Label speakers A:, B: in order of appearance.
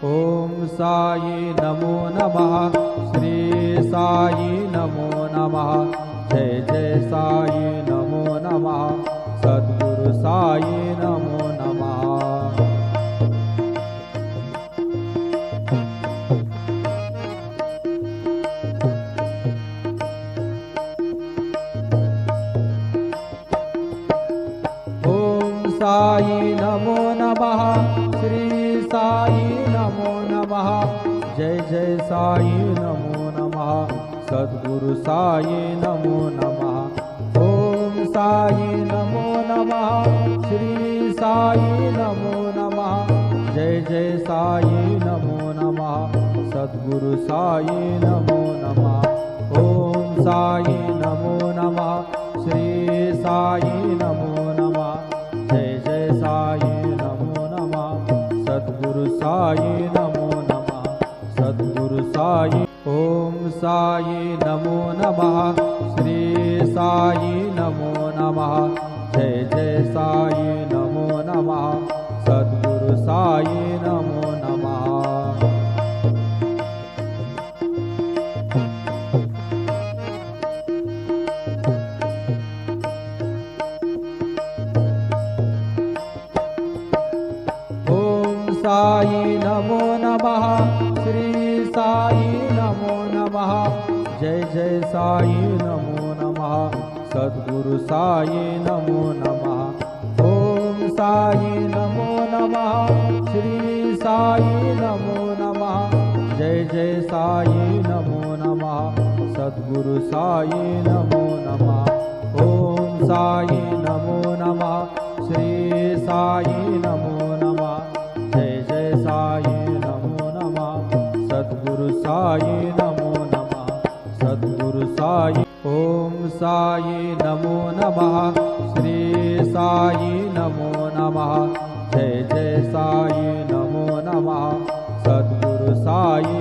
A: ओम साई नमो नमः। श्री साई नमो नमः। जय जय साई नमो नमः। सद्गुरु साई नमो नमः। साई नमो नमः। श्री साई नमो नमः। जय जय साई नमो नमः। सद्गुरु साई नमो नमः। ओम साई नमो नमः। श्री साई नमो नमः। जय जय साई नमो नमः। सद्गुरु साई नमो नमः। ओम साई नमो नमः। श्री साई नमो नमः। जय जय साई नमो नमः। सद्गुरु साई नमो नमः। सद्गुरु साई। ओम साई नमो नमः। श्री साई नमो नमः। जय जय साई नमो नमः। सद्गुरु साई नमो नमः। साई नमो नमः। श्री साई नमो नमः। जय जय साई नमो नमः। सद्गुरु साई नमो नमः। ओम साई नमो नमः। श्री साई नमो नमः। जय जय साई नमो नमः। सद्गुरु साई नमो नमः। ओम साई नमो नमः। श्री साई नमो नमः। जय जय साई नमो नमः। सद्गुरु साई नमो नमः। सद्गुरु साई। ओम साई नमो नमः। श्री साई नमो नमः। जय जय साई नमो नमः। सद्गुरु साई